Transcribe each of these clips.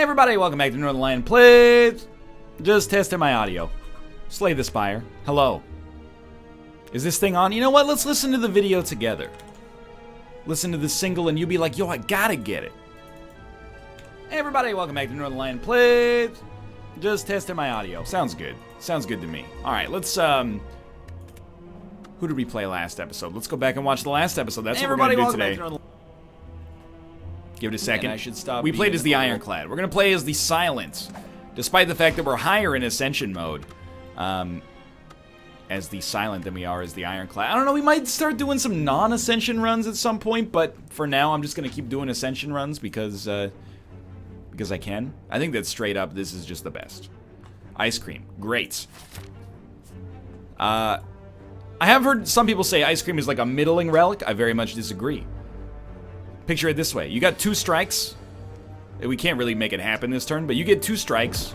Hey everybody, welcome back to Northernlion. Please, just testing my audio. Slay the Spire. Hello. Is this thing on? You know what? Let's listen to the video together. Listen to the single and you'll be like, yo, I gotta get it. Hey everybody, welcome back to Northernlion. Please, just testing my audio. Sounds good. Sounds good to me. Alright, let's, who did we play last episode? Let's go back and watch the last episode. That's what we're gonna do today. Give it a second. I should stop. We played as the Ironclad. We're gonna play as the Silent, despite the fact that we're higher in Ascension mode, as the Silent than we are as the Ironclad. I don't know. We might start doing some non-Ascension runs at some point, but for now, I'm just gonna keep doing Ascension runs because I can. I think that straight up, this is just the best. Ice cream, great. I have heard some people say ice cream is like a middling relic. I very much disagree. Picture it this way. You got 2 strikes. We can't really make it happen this turn, but you get 2 strikes.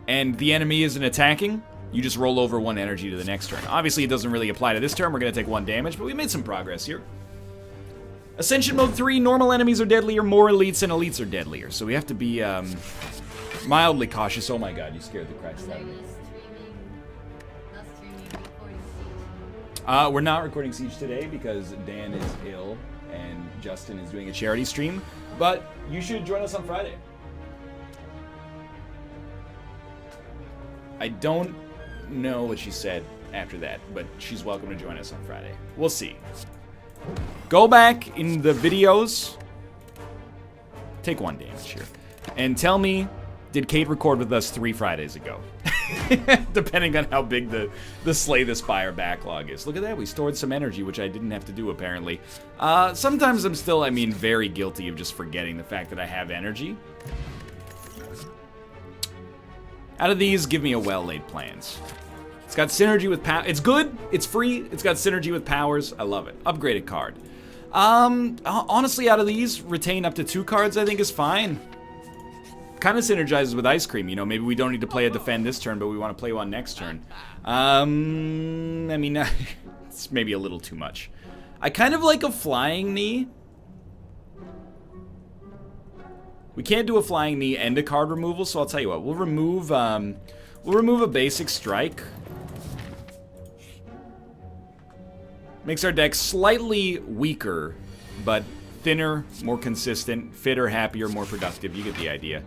And the enemy isn't attacking. You just roll over 1 energy to the next turn. Obviously, it doesn't really apply to this turn. We're going to take 1 damage, but we made some progress here. Ascension Mode 3, normal enemies are deadlier, more elites, and elites are deadlier. So we have to be mildly cautious. Oh my god, you scared the crap out of me. We're not recording Siege today because Dan is ill and Justin is doing a charity stream, but you should join us on Friday. I don't know what she said after that, but she's welcome to join us on Friday. We'll see. Go back in the videos, take 1 damage here, and tell me, did Kate record with us 3 Fridays ago? Depending on how big the Slay the Spire backlog is. Look at that, we stored some energy, which I didn't have to do apparently. Sometimes I'm still, very guilty of just forgetting the fact that I have energy. Out of these, give me a well-laid plans. It's got synergy with power. It's good, it's free, it's got synergy with powers. I love it. Upgraded card. Honestly, out of these, retain up to 2 cards I think is fine. Kind of synergizes with ice cream, you know. Maybe we don't need to play a defend this turn, but we want to play one next turn. It's maybe a little too much. I kind of like a flying knee. We can't do a flying knee and a card removal, so I'll tell you what. We'll remove a basic strike. Makes our deck slightly weaker, but thinner, more consistent, fitter, happier, more productive. You get the idea.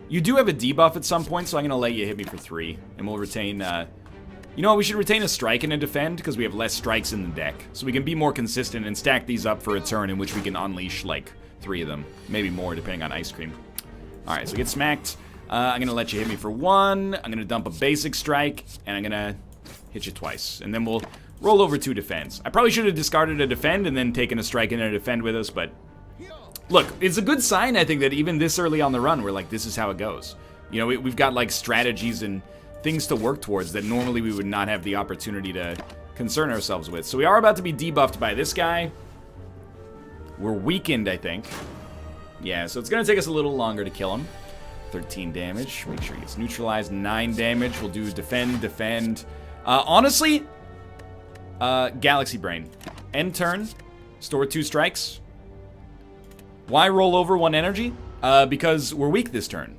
You do have a debuff at some point, so I'm going to let you hit me for 3. And we'll retain, you know what, we should retain a strike and a defend, because we have less strikes in the deck. So we can be more consistent and stack these up for a turn in which we can unleash, like, 3 of them. Maybe more, depending on ice cream. Alright, so get smacked. I'm going to let you hit me for 1. I'm going to dump a basic strike, and I'm going to hit you twice. And then we'll roll over 2 defends. I probably should have discarded a defend and then taken a strike and a defend with us, but look, it's a good sign, I think, that even this early on the run, we're like, this is how it goes. You know, we've got, like, strategies and things to work towards that normally we would not have the opportunity to concern ourselves with. So we are about to be debuffed by this guy. We're weakened, I think. Yeah, so it's going to take us a little longer to kill him. 13 damage. Make sure he gets neutralized. 9 damage. We'll do defend. Honestly, Galaxy Brain. End turn. Store 2 strikes. Why roll over 1 energy? Because we're weak this turn.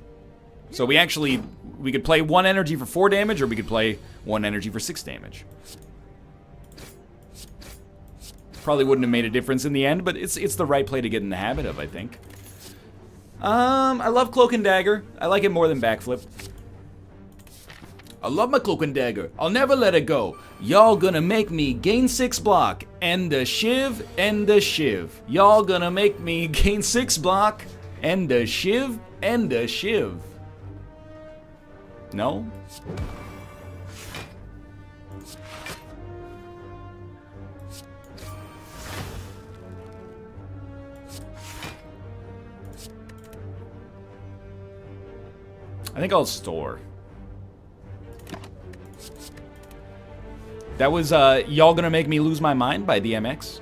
So we could play 1 energy for 4 damage, or we could play 1 energy for 6 damage. Probably wouldn't have made a difference in the end, but it's the right play to get in the habit of, I think. I love Cloak and Dagger. I like it more than Backflip. I love my Cloak and Dagger. I'll never let it go. Y'all gonna make me gain 6 block. And the shiv, and the shiv. Y'all gonna make me gain 6 block. And the shiv, and the shiv. No? I think I'll store. That was, Y'all Gonna Make Me Lose My Mind by DMX.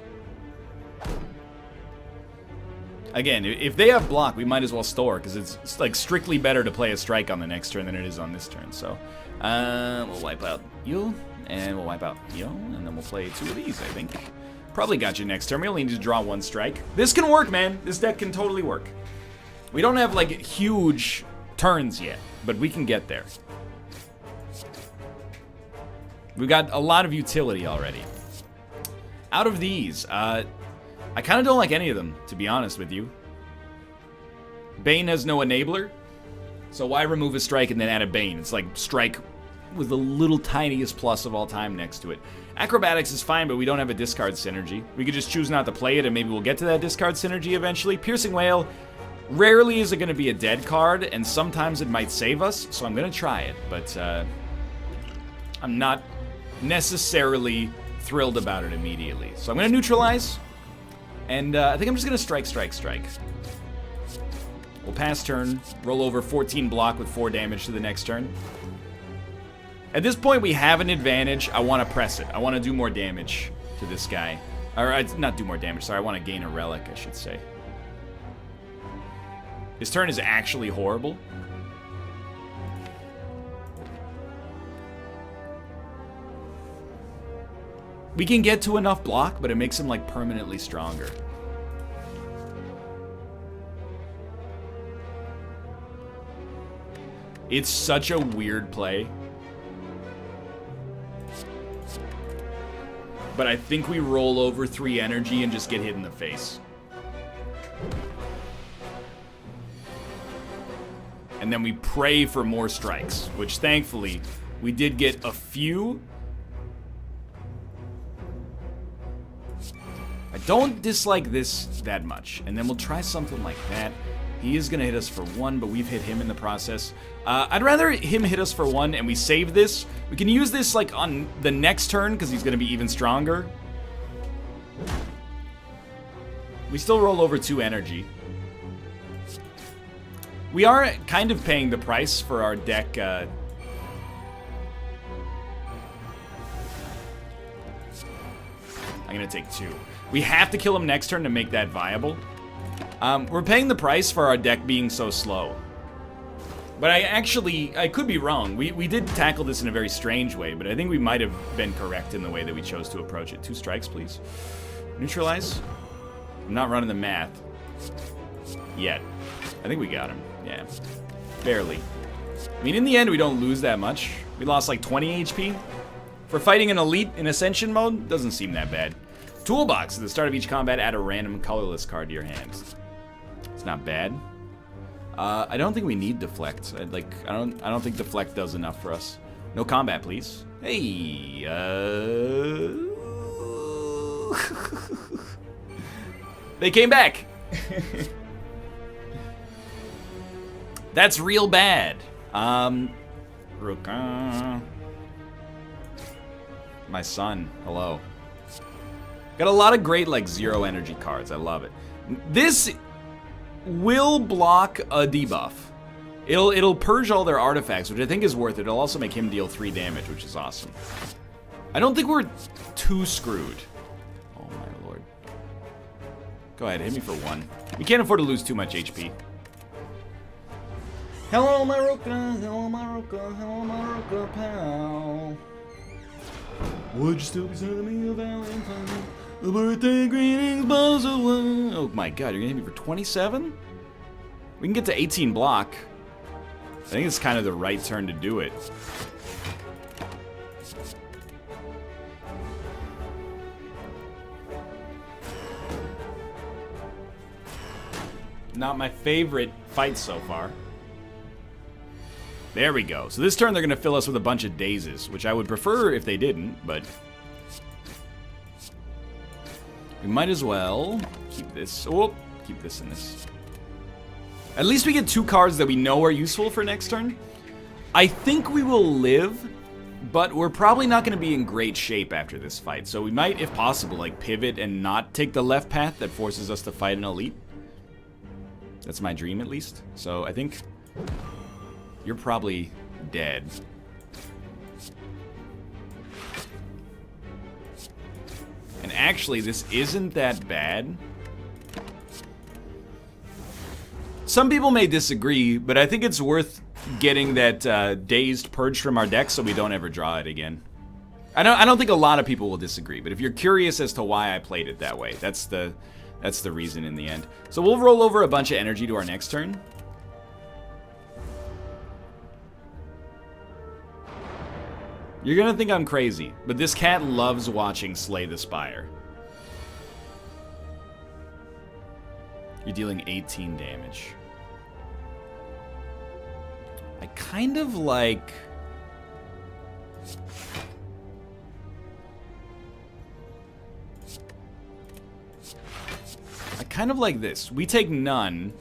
Again, if they have block, we might as well store, because it's like strictly better to play a strike on the next turn than it is on this turn. So, we'll wipe out you, and we'll wipe out you, and then we'll play 2 of these, I think. Probably got you next turn. We only need to draw 1 strike. This can work, man. This deck can totally work. We don't have, like, huge turns yet, but we can get there. We've got a lot of utility already. Out of these, I kind of don't like any of them, to be honest with you. Bane has no enabler, so why remove a strike and then add a Bane? It's like strike with the little tiniest plus of all time next to it. Acrobatics is fine, but we don't have a discard synergy. We could just choose not to play it, and maybe we'll get to that discard synergy eventually. Piercing Wail, rarely is it going to be a dead card, and sometimes it might save us, so I'm going to try it, but I'm not necessarily thrilled about it immediately. So I'm going to neutralize, and I think I'm just going to strike. We'll pass turn, roll over 14 block with 4 damage to the next turn. At this point, we have an advantage. I want to press it. I want to do more damage to this guy. Or, not do more damage, sorry. I want to gain a relic, I should say. His turn is actually horrible. We can get to enough block, but it makes him, like, permanently stronger. It's such a weird play. But I think we roll over 3 energy and just get hit in the face. And then we pray for more strikes, which thankfully we did get a few. I don't dislike this that much. And then we'll try something like that. He is going to hit us for 1, but we've hit him in the process. I'd rather him hit us for 1 and we save this. We can use this like on the next turn because he's going to be even stronger. We still roll over 2 energy. We are kind of paying the price for our deck. I'm going to take 2. We have to kill him next turn to make that viable. We're paying the price for our deck being so slow. But I could be wrong. We did tackle this in a very strange way, but I think we might have been correct in the way that we chose to approach it. 2 strikes, please. Neutralize. I'm not running the math. Yet. I think we got him. Yeah. Barely. I mean, in the end, we don't lose that much. We lost like 20 HP. For fighting an elite in Ascension mode, doesn't seem that bad. Toolbox. At the start of each combat, add a random colorless card to your hand. It's not bad. I don't think we need deflect. I don't think deflect does enough for us. No combat, please. Hey. They came back. That's real bad. My son. Hello. Got a lot of great, like, 0 energy cards. I love it. This will block a debuff. It'll purge all their artifacts, which I think is worth it. It'll also make him deal 3 damage, which is awesome. I don't think we're too screwed. Oh, my lord. Go ahead, hit me for 1. We can't afford to lose too much HP. Hello, my Roka. Hello, my Roka. Hello, my Roka, pal. Would you still be sending me a Valentine? A birthday greetings, balls away. Oh my god, you're gonna hit me for 27? We can get to 18 block. I think it's kind of the right turn to do it. Not my favorite fight so far. There we go. So this turn they're going to fill us with a bunch of dazes, which I would prefer if they didn't, but we might as well keep this. Oh, keep this in this. At least we get 2 cards that we know are useful for next turn. I think we will live, but we're probably not going to be in great shape after this fight. So we might, if possible, like pivot and not take the left path that forces us to fight an elite. That's my dream, at least. So I think you're probably dead. And actually, this isn't that bad. Some people may disagree, but I think it's worth getting that dazed purged from our deck so we don't ever draw it again. I don't think a lot of people will disagree, but if you're curious as to why I played it that way, that's the reason in the end. So we'll roll over a bunch of energy to our next turn. You're gonna think I'm crazy, but this cat loves watching Slay the Spire. You're dealing 18 damage. I kind of like... this. We take none.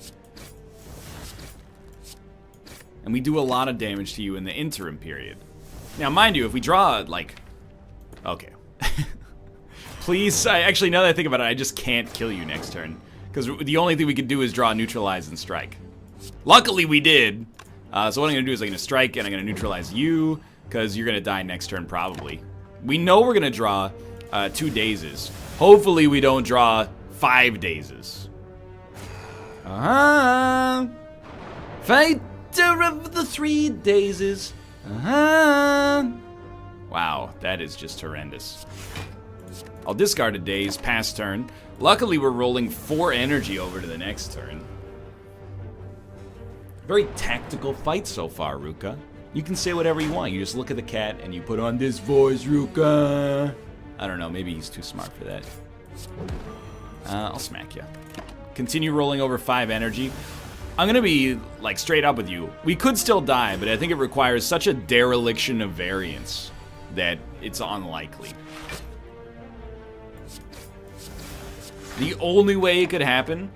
And we do a lot of damage to you in the interim period. Now, mind you, if we draw, like... Okay. Please, actually, now that I think about it, I just can't kill you next turn. Because the only thing we can do is draw, neutralize, and strike. Luckily, we did. So what I'm going to do is I'm going to strike, and I'm going to neutralize you, because you're going to die next turn, probably. We know we're going to draw 2 dazes. Hopefully, we don't draw 5 dazes. Fighter of the 3 dazes. Wow, that is just horrendous. I'll discard a daze, pass turn. Luckily, we're rolling 4 energy over to the next turn. Very tactical fight so far, Ruka. You can say whatever you want. You just look at the cat and you put on this voice, Ruka. I don't know, maybe he's too smart for that. I'll smack you. Continue rolling over 5 energy. I'm gonna be, like, straight up with you. We could still die, but I think it requires such a dereliction of variance that it's unlikely. The only way it could happen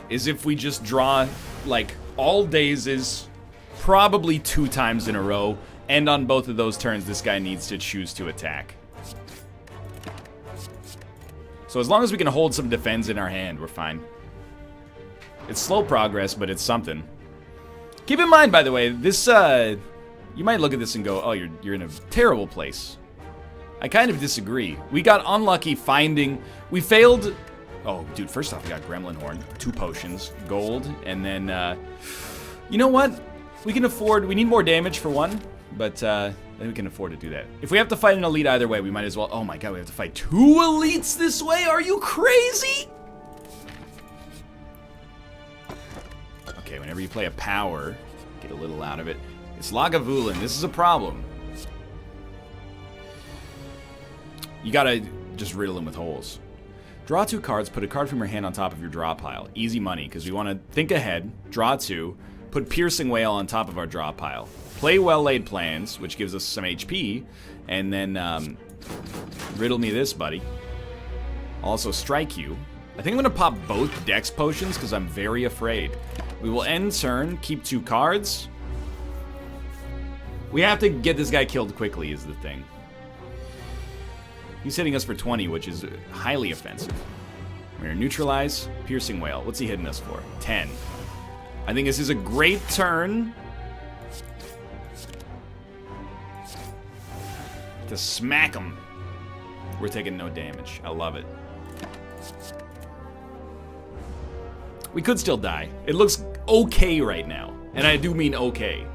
is if we just draw, like, all dazes, probably 2 times in a row, and on both of those turns, this guy needs to choose to attack. So as long as we can hold some defense in our hand, we're fine. It's slow progress, but it's something. Keep in mind, by the way, this, you might look at this and go, oh, you're in a terrible place. I kind of disagree. We got unlucky finding, we failed, oh, dude, first off, we got Gremlin Horn, 2 potions, gold, and then, you know what? We can afford, we need more damage for 1, but, I think we can afford to do that. If we have to fight an elite either way, we might as well, oh my god, we have to fight 2 elites this way? Are you crazy? Okay, whenever you play a power, get a little out of it. It's Lagavulin. This is a problem. You gotta just riddle him with holes. Draw 2 cards, put a card from your hand on top of your draw pile. Easy money, because we want to think ahead, draw 2, put Piercing Wail on top of our draw pile. Play well-laid plans, which gives us some HP, and then riddle me this, buddy. I'll also strike you. I think I'm going to pop both Dex potions, because I'm very afraid. We will end turn, keep 2 cards. We have to get this guy killed quickly is the thing. He's hitting us for 20, which is highly offensive. We're going to neutralize, Piercing Wail. What's he hitting us for? 10. I think this is a great turn to smack him. We're taking no damage. I love it. We could still die. It looks okay right now. And I do mean okay.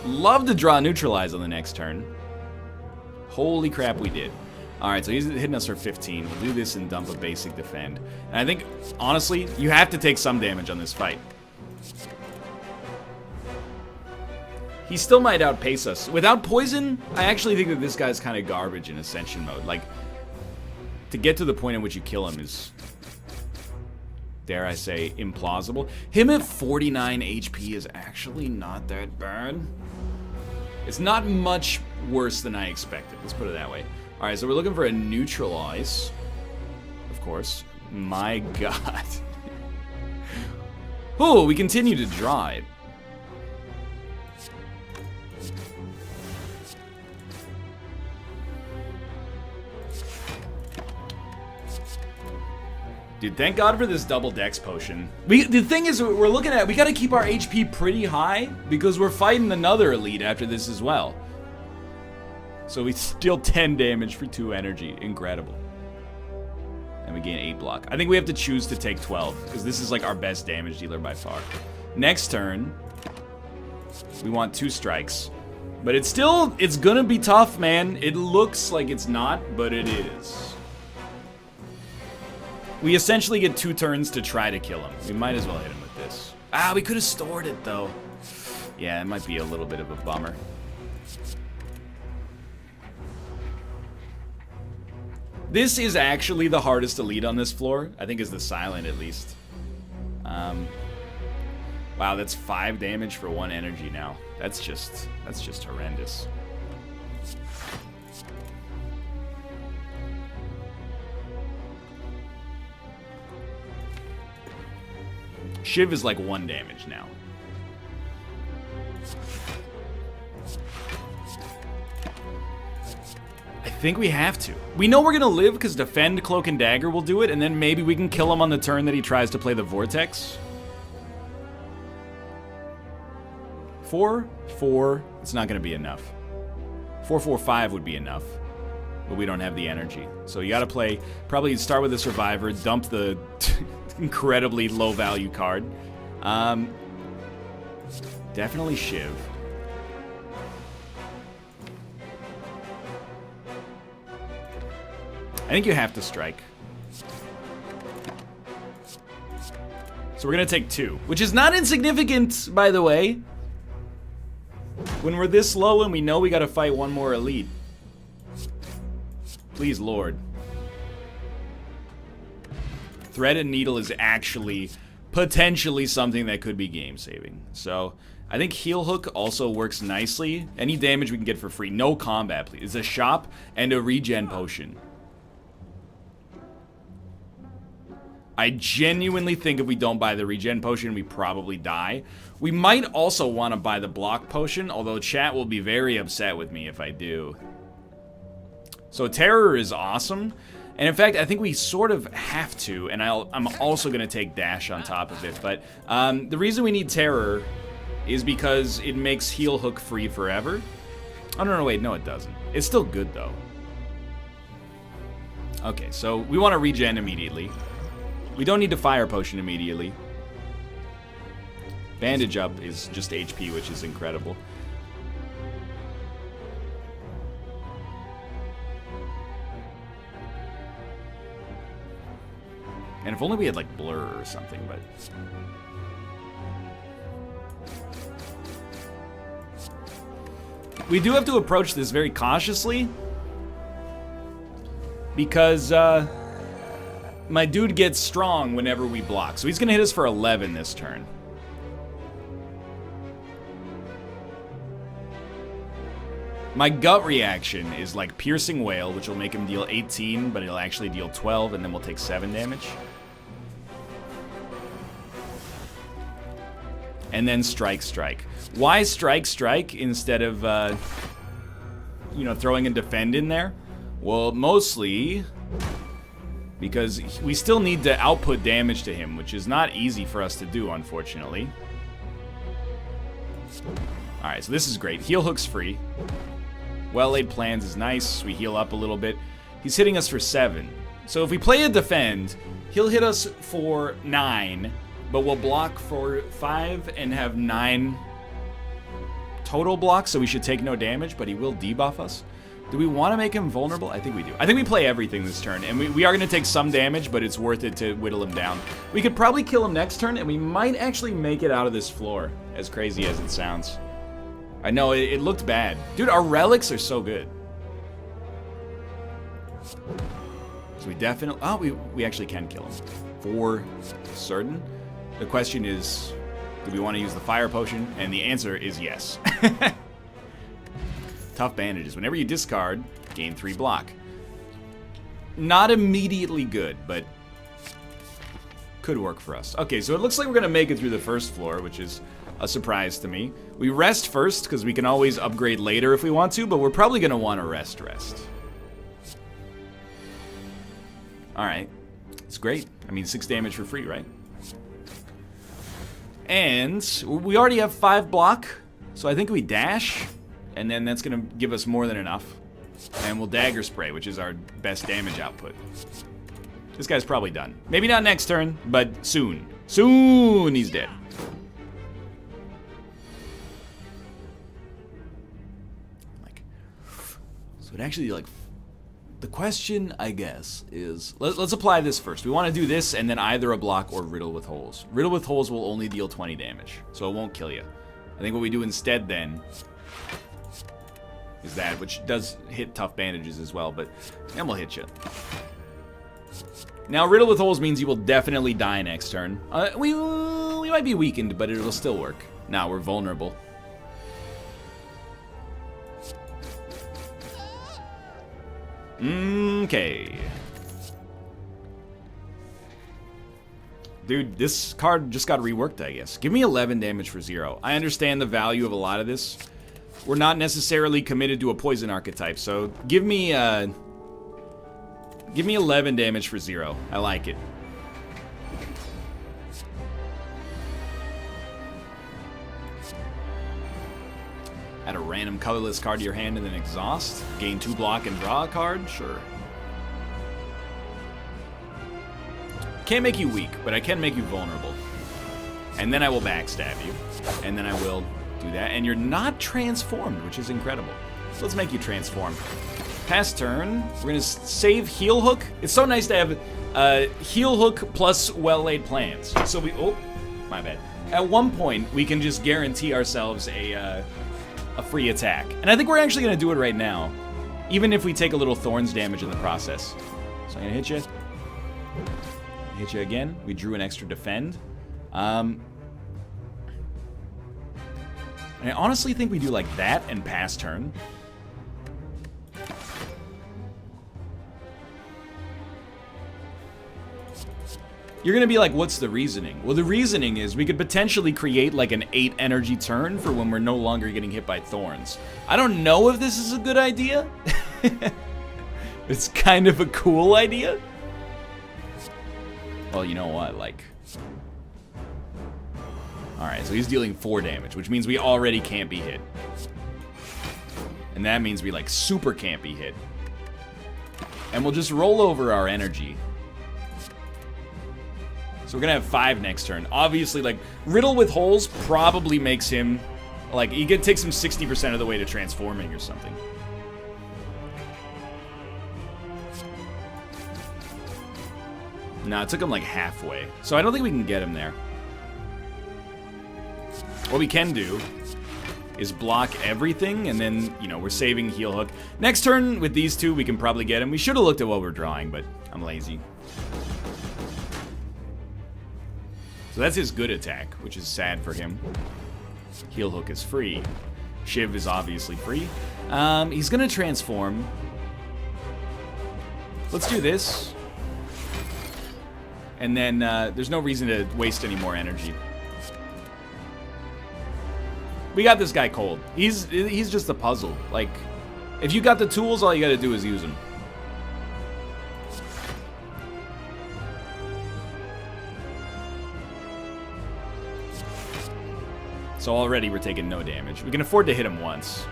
Love to draw neutralize on the next turn. Holy crap, we did. Alright, so he's hitting us for 15. We'll do this and dump a basic defend. And I think, honestly, you have to take some damage on this fight. He still might outpace us. Without poison, I actually think that this guy's kind of garbage in Ascension mode. Like, to get to the point in which you kill him is, dare I say, implausible. Him at 49 HP is actually not that bad. It's not much worse than I expected. Let's put it that way. Alright, so we're looking for a neutralize. Of course. My god. Oh, we continue to draw it. Dude, thank God for this double dex potion. The thing is, we're looking at, we gotta keep our HP pretty high because we're fighting another elite after this as well. So we deal 10 damage for 2 energy. Incredible. And we gain 8 block. I think we have to choose to take 12 because this is like our best damage dealer by far. Next turn, we want 2 strikes. But it's gonna be tough, man. It looks like it's not, but it is. We essentially get 2 turns to try to kill him. We might as well hit him with this. Ah, we could have stored it, though. Yeah, it might be a little bit of a bummer. This is actually the hardest elite on this floor. I think is the silent, at least. Wow, that's 5 damage for 1 energy now. That's just horrendous. Shiv is like 1 damage now. I think we have to. We know we're gonna live because defend, cloak, and dagger will do it, and then maybe we can kill him on the turn that he tries to play the vortex. 4-4, it's not gonna be enough. 4-4-5 would be enough, but we don't have the energy. So you gotta play, probably start with a survivor, dump the incredibly low value card. Definitely Shiv. I think you have to strike. So we're gonna take 2, which is not insignificant, by the way. When we're this low and we know we gotta fight 1 more elite. Please, Lord. Thread and Needle is actually potentially something that could be game-saving. So, I think Heal Hook also works nicely. Any damage we can get for free. No combat, please. It's a shop and a regen potion. I genuinely think if we don't buy the regen potion, we probably die. We might also want to buy the block potion, although chat will be very upset with me if I do. So Terror is awesome. And in fact, I think we sort of have to, and I'm also going to take Dash on top of it. But the reason we need Terror is because it makes Heal Hook free forever. Oh, no, wait, no, it doesn't. It's still good, though. Okay, so we want to regen immediately. We don't need to Fire Potion immediately. Bandage Up is just HP, which is incredible. And if only we had, like, Blur or something, but... We do have to approach this very cautiously. Because, my dude gets strong whenever we block. So he's gonna hit us for 11 this turn. My gut reaction is like Piercing Wail, which will make him deal 18, but he'll actually deal 12, and then we'll take 7 damage. And then Strike, Strike. Why Strike, Strike instead of, you know, throwing a Defend in there? Well, mostly because we still need to output damage to him, which is not easy for us to do, unfortunately. Alright, so this is great. Heal Hook's free. Well-Laid Plans is nice. We heal up a little bit. He's hitting us for 7. So if we play a Defend, he'll hit us for 9, but we'll block for 5 and have 9 total blocks, so we should take no damage, but he will debuff us. Do we want to make him vulnerable? I think we do. I think we play everything this turn, and we are going to take some damage, but it's worth it to whittle him down. We could probably kill him next turn, and we might actually make it out of this floor, as crazy as it sounds. I know, it looked bad. Dude, our relics are so good. So we definitely... Oh, we actually can kill him. For certain. The question is, do we want to use the Fire Potion? And the answer is yes. Tough Bandages. Whenever you discard, gain 3 block. Not immediately good, but could work for us. Okay, so it looks like we're going to make it through the first floor, which is a surprise to me. We rest first, because we can always upgrade later if we want to, but we're probably going to want to rest. Alright. It's great. I mean, 6 damage for free, right? And we already have 5 block, so I think we dash, and then that's going to give us more than enough. And we'll Dagger Spray, which is our best damage output. This guy's probably done. Maybe not next turn, but soon. Soon he's dead. So it actually, like, the question, I guess, is... Let's apply this first. We want to do this and then either a block or Riddle with Holes. Riddle with Holes will only deal 20 damage, so it won't kill you. I think what we do instead, then, is that, which does hit tough bandages as well, but then we'll hit you. Now, Riddle with Holes means you will definitely die next turn. We might be weakened, but it'll still work. Now we're vulnerable. Okay. Dude, this card just got reworked, I guess. Give me 11 damage for 0. I understand the value of a lot of this. We're not necessarily committed to a poison archetype, so give me 11 damage for 0. I like it. Add a random colorless card to your hand and then exhaust. Gain 2 block and draw a card? Sure. Can't make you weak, but I can make you vulnerable. And then I will backstab you. And then I will do that. And you're not transformed, which is incredible. So let's make you transform. Pass turn. We're going to save Heal Hook. It's so nice to have Heal Hook plus well-laid plans. So we... Oh, my bad. At one point, we can just guarantee ourselves a free attack. And I think we're actually going to do it right now. Even if we take a little Thorns damage in the process. So I'm going to hit you. Hit you again. We drew an extra defend. And I honestly think we do like that and pass turn. You're gonna be like, what's the reasoning? Well, the reasoning is we could potentially create like an 8 energy turn for when we're no longer getting hit by thorns. I don't know if this is a good idea. It's kind of a cool idea. Well, you know what, like... Alright, so he's dealing 4 damage, which means we already can't be hit. And that means we, like, super can't be hit. And we'll just roll over our energy. So we're gonna have 5 next turn. Obviously, like, Riddle with Holes probably makes him... Like, takes him 60% of the way to transforming or something. No, it took him like halfway. So I don't think we can get him there. What we can do is block everything, and then, you know, we're saving Heal Hook. Next turn, with these two, we can probably get him. We should have looked at what we're drawing, but I'm lazy. So that's his good attack, which is sad for him. Heal Hook is free. Shiv is obviously free. He's gonna transform. Let's do this. And then there's no reason to waste any more energy. We got this guy cold. He's just a puzzle. Like, if you got the tools, all you gotta do is use them. So already we're taking no damage. We can afford to hit him once.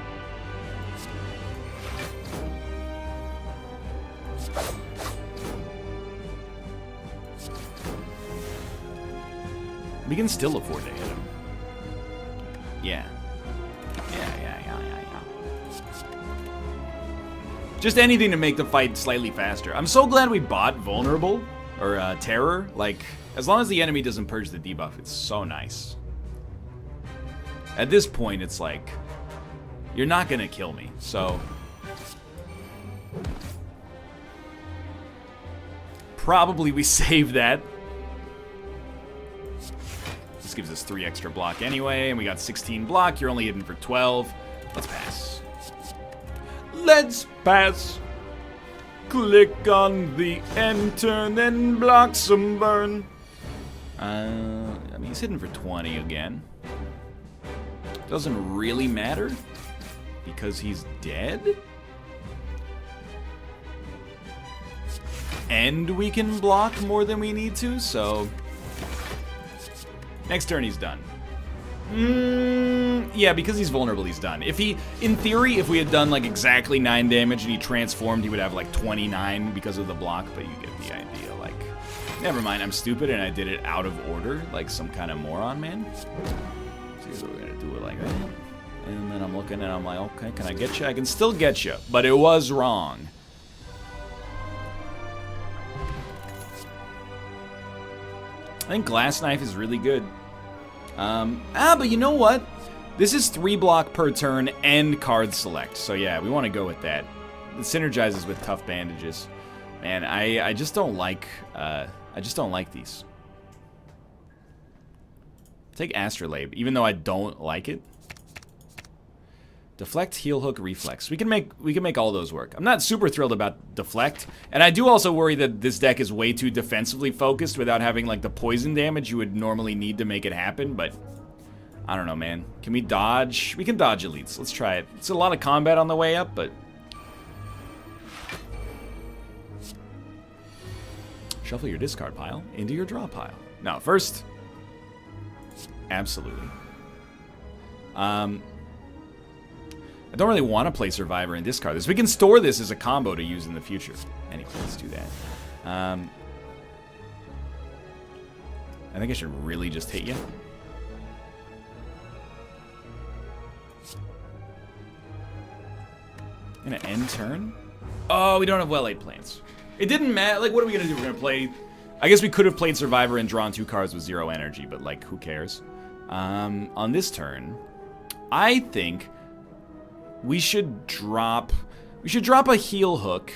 We can still afford to hit him. Yeah. Yeah. Just anything to make the fight slightly faster. I'm so glad we bought Vulnerable, or Terror. Like, as long as the enemy doesn't purge the debuff, it's so nice. At this point, it's like, you're not gonna kill me, so... Probably we save that. This gives us 3 extra block anyway, and we got 16 block. You're only hitting for 12. Let's pass. Let's pass. Click on the enter, and then block some burn. I mean, he's hitting for 20 again. Doesn't really matter because he's dead. And we can block more than we need to, so... Next turn, he's done. Yeah, because he's vulnerable, he's done. If he, in theory, if we had done like exactly 9 damage and he transformed, he would have like 29 because of the block, but you get the idea. Like, never mind, I'm stupid and I did it out of order, like some kind of moron, man. So here's what we're gonna do it like that. And then I'm looking and I'm like, okay, can I get you? I can still get you, but it was wrong. I think Glass Knife is really good. But you know what? This is 3 block per turn and card select. So yeah, we want to go with that. It synergizes with Tough Bandages. Man, I just don't like these. Take Astrolabe, even though I don't like it. Deflect, Heal Hook, Reflex. We can make all those work. I'm not super thrilled about Deflect, and I do also worry that this deck is way too defensively focused without having like the poison damage you would normally need to make it happen, but I don't know, man. Can we dodge? We can dodge elites. Let's try it. It's a lot of combat on the way up, but shuffle your discard pile into your draw pile. No, first, absolutely. I don't really want to play Survivor and discard this. We can store this as a combo to use in the future. Anyway, let's do that. I think I should really just hit you. Gonna end turn? Oh, we don't have well-laid plans. It didn't matter. Like, what are we gonna do? We're gonna play... I guess we could have played Survivor and drawn 2 cards with 0 energy, but, like, who cares? On this turn, I think we should drop... We should drop a Heal Hook.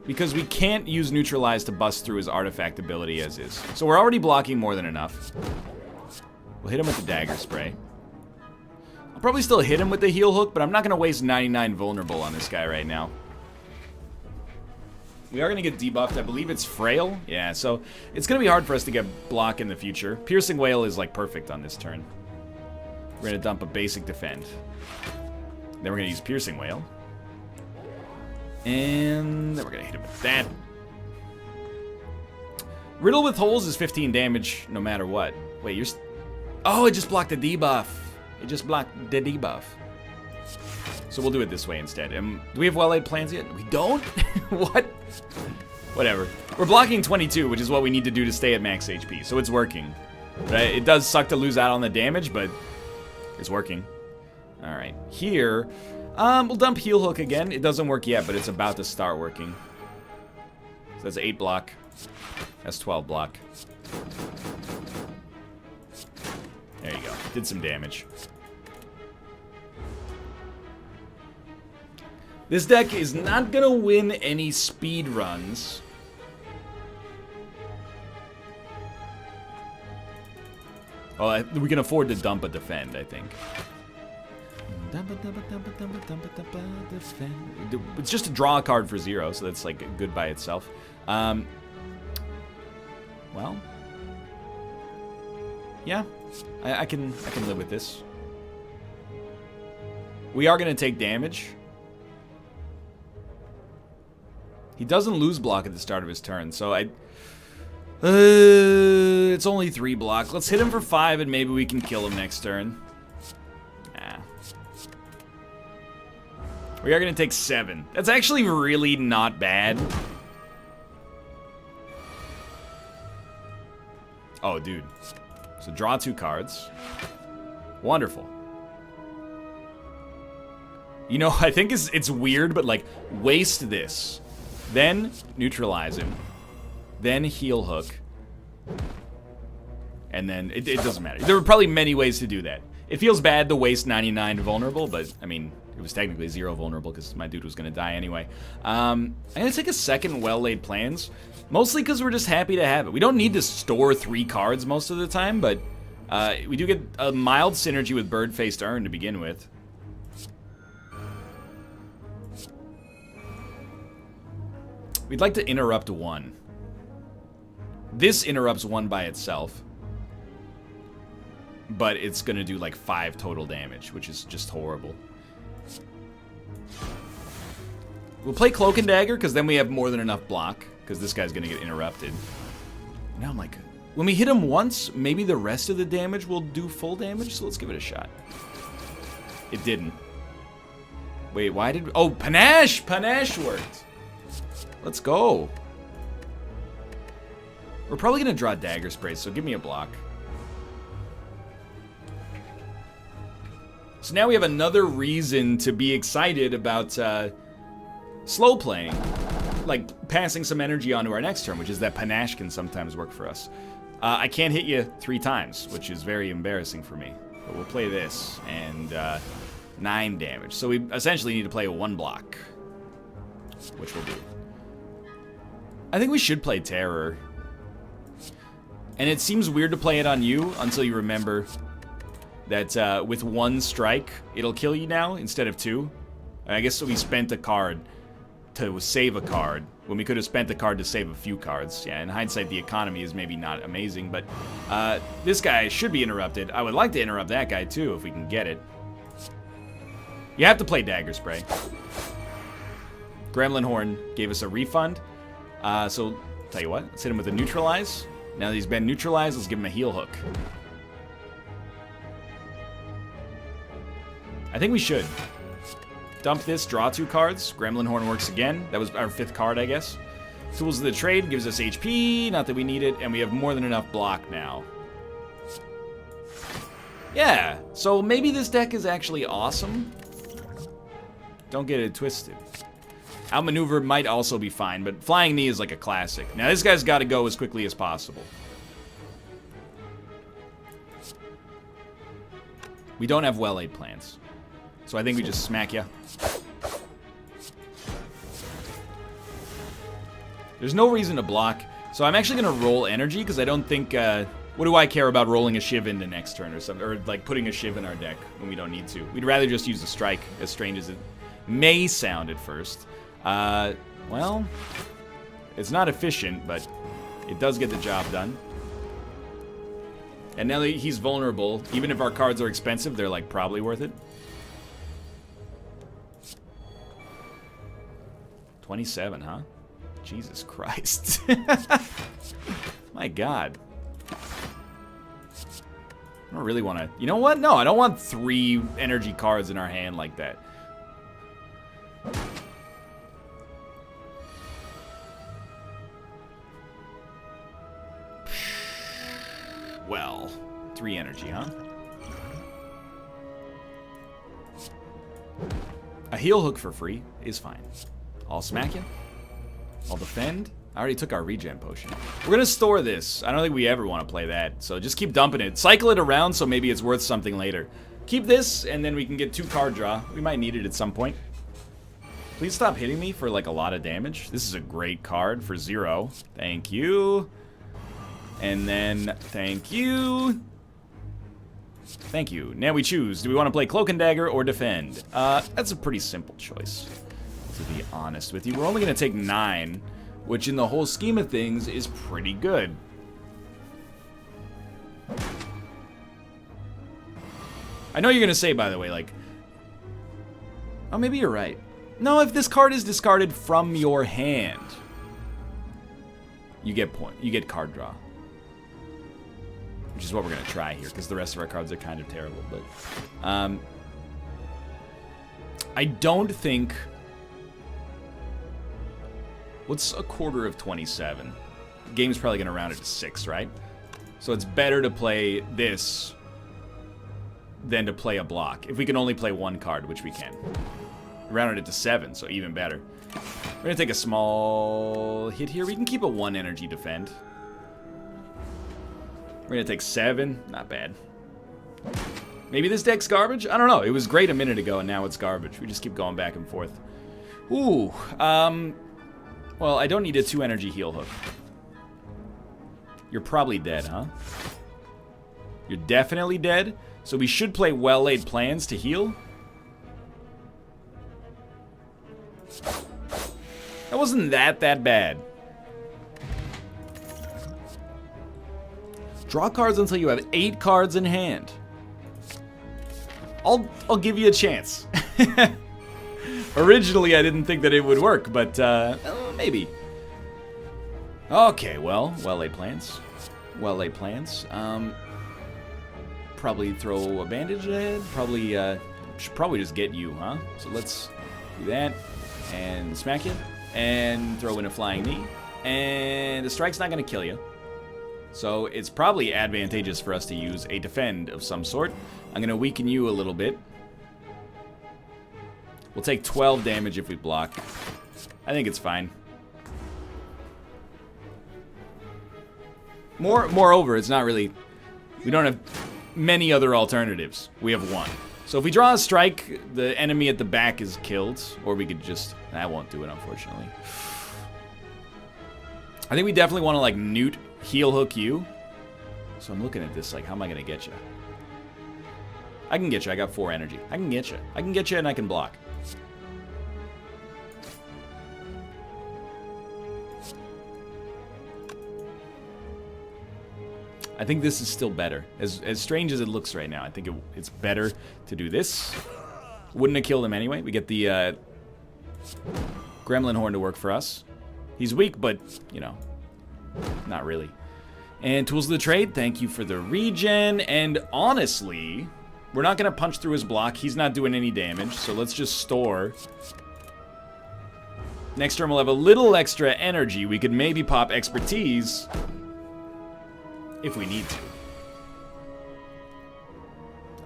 Because we can't use Neutralize to bust through his artifact ability as is. So we're already blocking more than enough. We'll hit him with the Dagger Spray. I'll probably still hit him with the Heal Hook, but I'm not going to waste 99 vulnerable on this guy right now. We are going to get debuffed. I believe it's Frail. Yeah, so it's going to be hard for us to get block in the future. Piercing Wail is, like, perfect on this turn. We're going to dump a basic defend. Then we're going to use Piercing Wail. And then we're going to hit him with that. Riddle with Holes is 15 damage no matter what. Wait, you're... Oh, it just blocked the debuff. It just blocked the debuff. So we'll do it this way instead. Do we have well-laid plans yet? We don't? What? Whatever. We're blocking 22, which is what we need to do to stay at max HP. So it's working. Right? It does suck to lose out on the damage, but it's working. Alright. Here... we'll dump Heal Hook again. It doesn't work yet, but it's about to start working. So that's 8 block. That's 12 block. There you go. Did some damage. This deck is not gonna win any speed runs. Well, we can afford to dump a defend, I think. It's just to draw a card for 0, so that's like good by itself. Well, yeah, I can live with this. We are gonna take damage. He doesn't lose block at the start of his turn, so it's only 3 block. Let's hit him for 5, and maybe we can kill him next turn. We are going to take 7. That's actually really not bad. Oh, dude. So draw 2 cards. Wonderful. You know, I think it's weird, but like, waste this. Then neutralize him. Then Heal Hook. And then it doesn't matter. There were probably many ways to do that. It feels bad to waste 99 vulnerable, but I mean... It was technically 0 vulnerable because my dude was going to die anyway. I'm going to take a second well-laid plans. Mostly because we're just happy to have it. We don't need to store 3 cards most of the time, but we do get a mild synergy with Bird-Faced Urn to begin with. We'd like to interrupt 1. This interrupts 1 by itself. But it's going to do like 5 total damage, which is just horrible. We'll play Cloak and Dagger, because then we have more than enough block, because this guy's going to get interrupted. Now I'm like, when we hit him once, maybe the rest of the damage will do full damage, so let's give it a shot. It didn't. Wait, why did... Oh, Panache! Panache worked! Let's go. We're probably going to draw Dagger Spray, so give me a block. So now we have another reason to be excited about slow playing. Like, passing some energy onto our next turn, which is that panache can sometimes work for us. I can't hit you 3 times, which is very embarrassing for me. But we'll play this, and 9 damage. So we essentially need to play a 1 block, which we'll do. I think we should play Terror. And it seems weird to play it on you until you remember that with 1 strike, it'll kill you now instead of 2. I guess we spent a card to save a card when we could have spent the card to save a few cards. Yeah, in hindsight, the economy is maybe not amazing, but this guy should be interrupted. I would like to interrupt that guy too if we can get it. You have to play Dagger Spray. Gremlin Horn gave us a refund. So, tell you what, let's hit him with a Neutralize. Now that he's been neutralized, let's give him a Heal Hook. I think we should. Dump this, draw 2 cards. Gremlin Horn works again. That was our 5th card, I guess. Tools of the Trade gives us HP, not that we need it, and we have more than enough block now. Yeah, so maybe this deck is actually awesome. Don't get it twisted. Outmaneuver might also be fine, but Flying Knee is like a classic. Now this guy's got to go as quickly as possible. We don't have well-laid plans. So I think we just smack ya. There's no reason to block. So I'm actually going to roll energy because I don't think... what do I care about rolling a Shiv into next turn or something? Or like putting a Shiv in our deck when we don't need to. We'd rather just use a strike, as strange as it may sound at first. Well, it's not efficient, but it does get the job done. And now that he's vulnerable, even if our cards are expensive, they're like probably worth it. 27, huh? Jesus Christ. My God. I don't really want to... You know what? No, I don't want 3 energy cards in our hand like that. Well, 3 energy, huh? A Heal Hook for free is fine. I'll smack you. I'll defend. I already took our regen potion. We're gonna store this. I don't think we ever want to play that, so just keep dumping it. Cycle it around so maybe it's worth something later. Keep this, and then we can get 2 card draw. We might need it at some point. Please stop hitting me for like a lot of damage. This is a great card for 0. Thank you. And then, thank you. Thank you. Now we choose. Do we want to play Cloak and Dagger or defend? That's a pretty simple choice, to be honest with you. We're only going to take 9, which in the whole scheme of things is pretty good. I know you're going to say, by the way, like... Oh, maybe you're right. No, if this card is discarded from your hand, you get card draw. Which is what we're going to try here, because the rest of our cards are kind of terrible. But I don't think... What's a quarter of 27? The game's probably going to round it to 6, right? So it's better to play this than to play a block. If we can only play 1 card, which we can. Rounded it to 7, so even better. We're going to take a small hit here. We can keep a 1 energy defend. We're going to take 7. Not bad. Maybe this deck's garbage? I don't know. It was great a minute ago, and now it's garbage. We just keep going back and forth. Ooh. Well, I don't need a 2 energy heal hook. You're probably dead, huh? You're definitely dead. So we should play well-laid plans to heal. That wasn't that bad. Draw cards until you have 8 cards in hand. I'll give you a chance. Originally, I didn't think that it would work, but maybe. Okay, well-laid plans. Well-laid plans. Probably throw a bandage ahead. Should probably just get you, huh? So let's do that. And smack you. And throw in a flying knee. And the strike's not going to kill you. So it's probably advantageous for us to use a defend of some sort. I'm going to weaken you a little bit. We'll take 12 damage if we block. I think it's fine. Moreover, it's not really... We don't have many other alternatives. We have one. So if we draw a strike, the enemy at the back is killed. Or we could just... That won't do it, unfortunately. I think we definitely want to, like, newt heel hook you. So I'm looking at this like, how am I going to get you? I can get you. I got 4 energy. I can get you. I can get you and I can block. I think this is still better. As strange as it looks right now, I think it's better to do this. Wouldn't have killed him anyway. We get the Gremlin Horn to work for us. He's weak, but, you know, not really. And Tools of the Trade, thank you for the regen. And honestly, we're not going to punch through his block. He's not doing any damage, so let's just store. Next turn we'll have a little extra energy. We could maybe pop Expertise if we need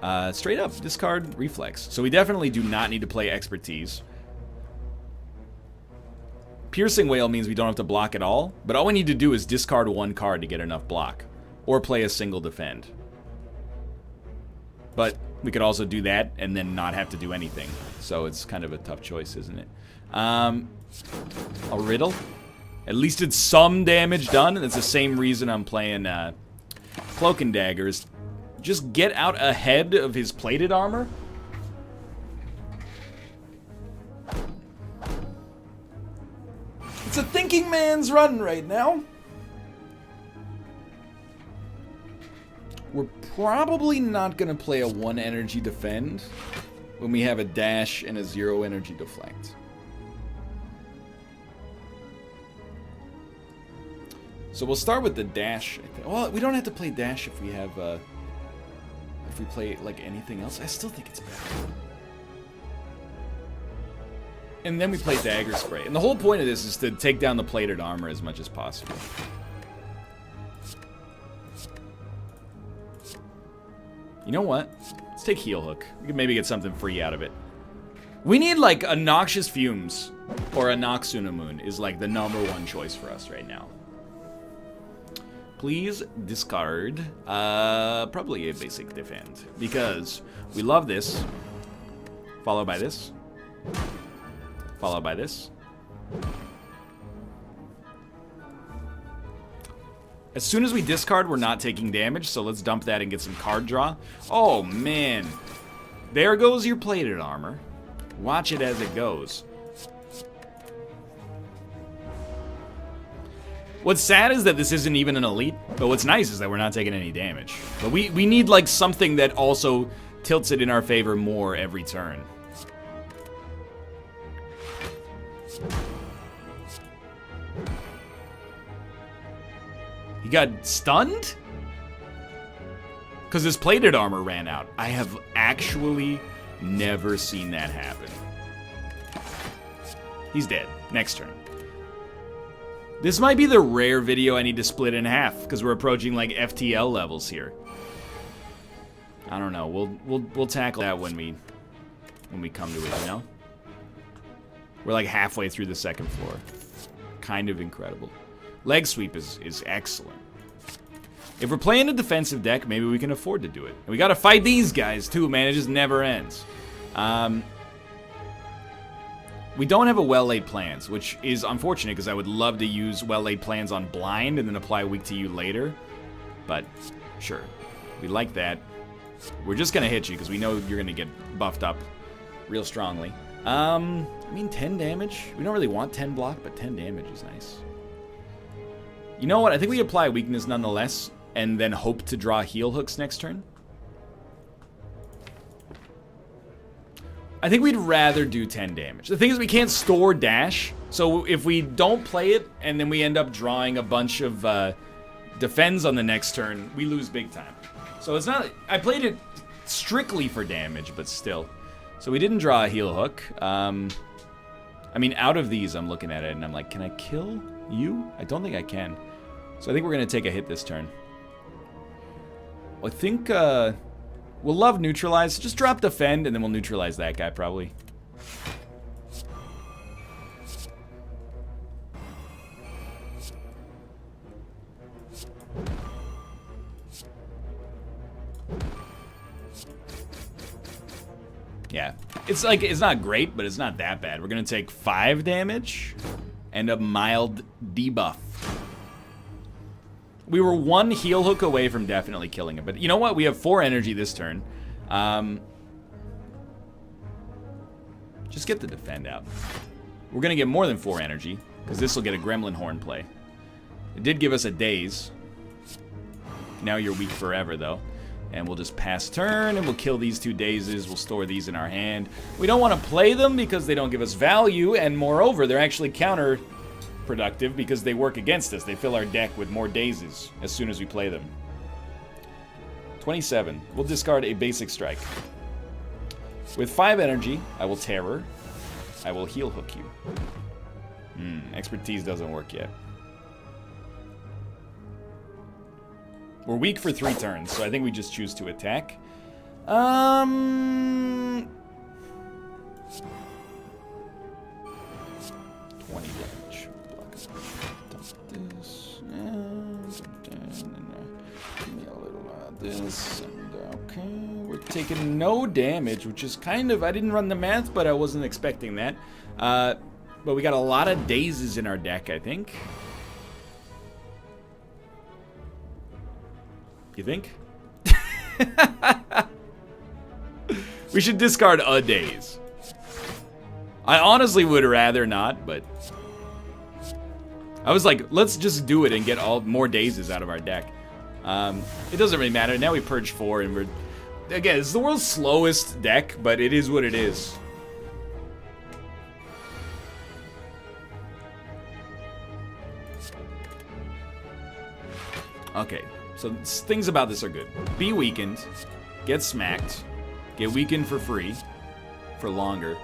to. Straight up, discard Reflex. So we definitely do not need to play Expertise. Piercing Wail means we don't have to block at all, but all we need to do is discard 1 card to get enough block, or play a single defend. But we could also do that and then not have to do anything, so it's kind of a tough choice, isn't it? A Riddle. At least it's some damage done, and it's the same reason I'm playing Cloak and Daggers. Just get out ahead of his plated armor. It's a thinking man's run right now. We're probably not going to play a 1 energy defend when we have a dash and a 0 energy deflect. So we'll start with the dash. Well, we don't have to play dash if we have, if we play like anything else. I still think it's better. And then we play Dagger Spray. And the whole point of this is to take down the plated armor as much as possible. You know what? Let's take Heel Hook. We can maybe get something free out of it. We need, like, a Noxious Fumes or a Noxunamun is, like, the #1 choice for us right now. Please discard, probably a basic defend. Because we love this. Followed by this. Followed by this. As soon as we discard, we're not taking damage, so let's dump that and get some card draw. Oh, man. There goes your plated armor. Watch it as it goes. What's sad is that this isn't even an elite, but what's nice is that we're not taking any damage. But we need, like, something that also tilts it in our favor more every turn. He got stunned? Because his plated armor ran out. I have actually never seen that happen. He's dead. Next turn. This might be the rare video I need to split in half, because we're approaching like FTL levels here. I don't know. We'll tackle that when we come to it, you know? We're like halfway through the second floor. Kind of incredible. Leg sweep is excellent. If we're playing a defensive deck, maybe we can afford to do it. And we gotta fight these guys too, man. It just never ends. We don't have a well-laid plans, which is unfortunate because I would love to use well-laid plans on blind and then apply weak to you later. But sure, we like that. We're just gonna hit you because we know you're gonna get buffed up real strongly. I mean 10 damage. We don't really want 10 block, but 10 damage is nice. You know what? I think we apply weakness nonetheless, and then hope to draw heel hooks next turn. I think we'd rather do 10 damage. The thing is we can't store dash, so if we don't play it, and then we end up drawing a bunch of defends on the next turn, we lose big time. So it's not... I played it strictly for damage, but still. So we didn't draw a heel hook. I mean, out of these, I'm looking at it, and I'm like, can I kill you? I don't think I can. So I think we're going to take a hit this turn. I think we'll love neutralize. Just drop defend, and then we'll neutralize that guy, probably. Yeah. It's like, it's not great, but it's not that bad. We're going to take 5 damage and a mild debuff. We were 1 heal hook away from definitely killing it. But you know what? We have 4 energy this turn. Just get the defend out. We're going to get more than 4 energy, because this will get a Gremlin Horn play. It did give us a daze. Now you're weak forever, though. And we'll just pass turn, and we'll kill these 2 dazes. We'll store these in our hand. We don't want to play them because they don't give us value, and moreover, they're actually counterproductive because they work against us. They fill our deck with more dazes as soon as we play them. 27. We'll discard a basic strike. With 5 energy, I will terror. I will heal hook you. Expertise doesn't work yet. We're weak for 3 turns, so I think we just choose to attack. 20 damage. Block this. Give me a little of this. And okay, we're taking no damage, which is kind of... I didn't run the math, but I wasn't expecting that. But we got a lot of dazes in our deck, I think. You think? We should discard a daze. I honestly would rather not, but... I was like, let's just do it and get more dazes out of our deck. It doesn't really matter. Now we purge 4 and we're... Again, it's the world's slowest deck, but it is what it is. Okay, so things about this are good. Be weakened, get smacked, get weakened for free, for longer.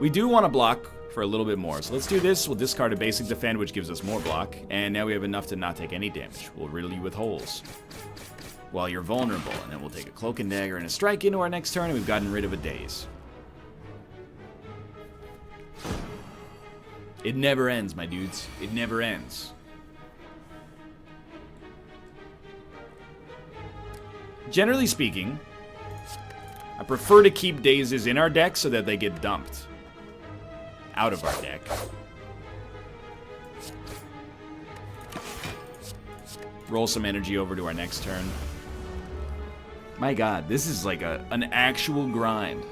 We do want to block for a little bit more, so let's do this. We'll discard a basic defend, which gives us more block, and now we have enough to not take any damage. We'll riddle you with holes while you're vulnerable, and then we'll take a cloak and dagger and a strike into our next turn, and we've gotten rid of a daze. It never ends, my dudes. It never ends. Generally speaking, I prefer to keep dazes in our deck so that they get dumped out of our deck. Roll some energy over to our next turn. My god, this is like an actual grind.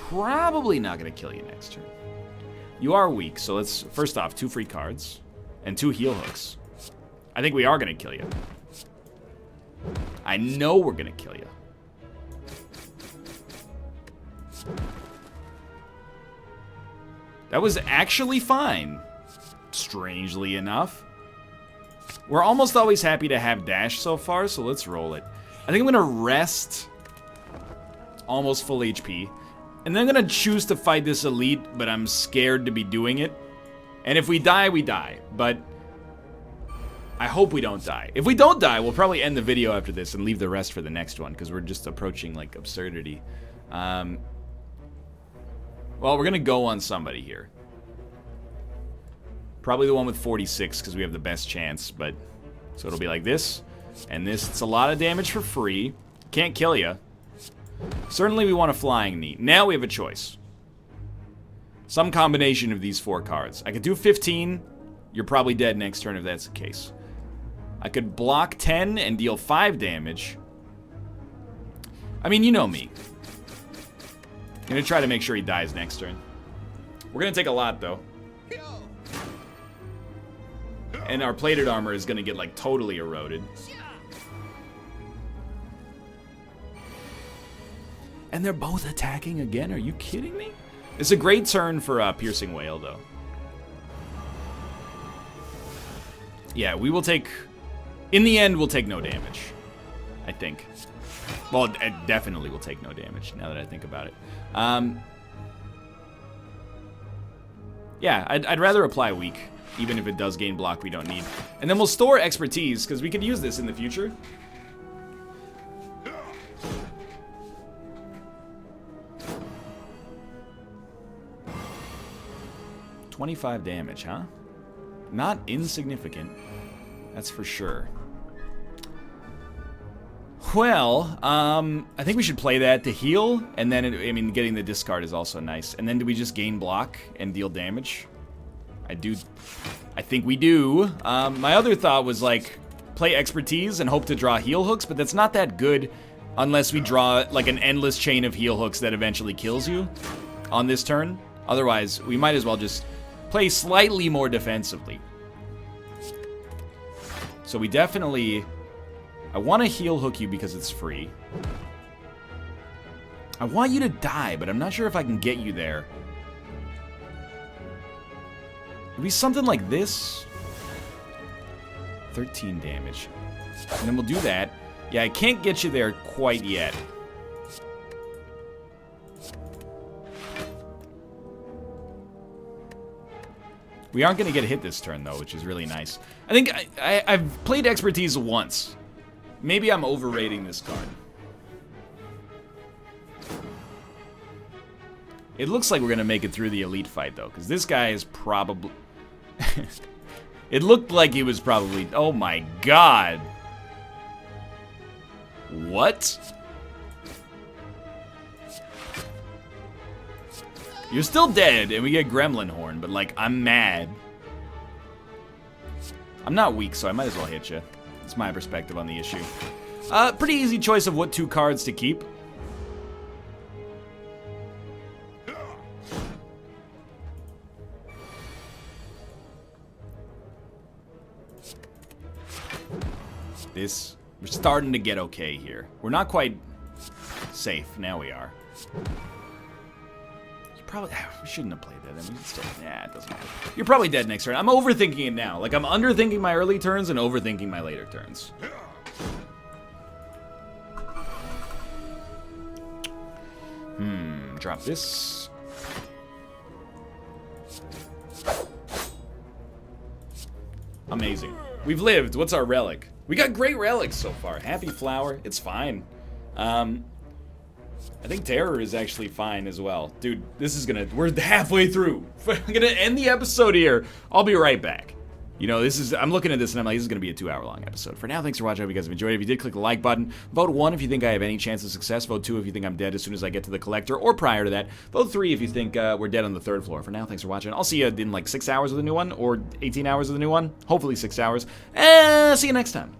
Probably not going to kill you next turn. You are weak, so let's, first off, 2 free cards and 2 heal hooks. I think we are going to kill you. I know we're gonna kill you. That was actually fine, strangely enough. We're almost always happy to have dash so far, so let's roll it. I think I'm gonna rest almost full HP, and then I'm gonna choose to fight this elite, but I'm scared to be doing it. And if we die, we die, but I hope we don't die. If we don't die, we'll probably end the video after this and leave the rest for the next one, because we're just approaching, like, absurdity. Well, we're gonna go on somebody here. Probably the one with 46, because we have the best chance, but... So it'll be like this, and this. It's a lot of damage for free. Can't kill you. Certainly we want a flying knee. Now we have a choice. Some combination of these 4 cards. I could do 15. You're probably dead next turn if that's the case. I could block 10 and deal 5 damage. I mean, you know me. I'm gonna try to make sure he dies next turn. We're gonna take a lot, though. And our plated armor is gonna get, like, totally eroded. And they're both attacking again? Are you kidding me? It's a great turn for Piercing Wail, though. Yeah, we will take... In the end, we'll take no damage. I think. Well, it definitely will take no damage, now that I think about it. Yeah, I'd rather apply weak, even if it does gain block we don't need. And then we'll store expertise, because we could use this in the future. $25 damage, huh? Not insignificant. That's for sure. Well, I think we should play that to heal, and then, I mean, getting the discard is also nice. And then do we just gain block and deal damage? I think we do. My other thought was, like, play expertise and hope to draw heal hooks, but that's not that good unless we draw, like, an endless chain of heal hooks that eventually kills you on this turn. Otherwise, we might as well just play slightly more defensively. So we definitely... I want to heal hook you because it's free. I want you to die, but I'm not sure if I can get you there. It'd be something like this. 13 damage. And then we'll do that. Yeah, I can't get you there quite yet. We aren't going to get hit this turn, though, which is really nice. I think I've played expertise once. Maybe I'm overrating this card. It looks like we're going to make it through the elite fight, though, because this guy is probably... It looked like he was probably... Oh, my God. What? You're still dead, and we get Gremlin Horn, but, like, I'm mad. I'm not weak, so I might as well hit you. That's my perspective on the issue. Pretty easy choice of what 2 cards to keep. We're starting to get okay here. We're not quite safe. Now we are. Probably, we shouldn't have played that. I mean, still, yeah, it doesn't matter. You're probably dead next turn. I'm overthinking it now. Like, I'm underthinking my early turns and overthinking my later turns. Drop this. Amazing. We've lived. What's our relic? We got great relics so far. Happy Flower. It's fine. I think Terror is actually fine as well. Dude, this is gonna... We're halfway through. I'm gonna end the episode here. I'll be right back. You know, this is... I'm looking at this and I'm like, this is gonna be a 2-hour-long episode. For now, thanks for watching. I hope you guys have enjoyed it. If you did, click the like button. Vote 1 if you think I have any chance of success. Vote 2 if you think I'm dead as soon as I get to the collector or prior to that. Vote 3 if you think we're dead on the 3rd floor. For now, thanks for watching. I'll see you in like 6 hours with a new one or 18 hours with a new one. Hopefully 6 hours. See you next time.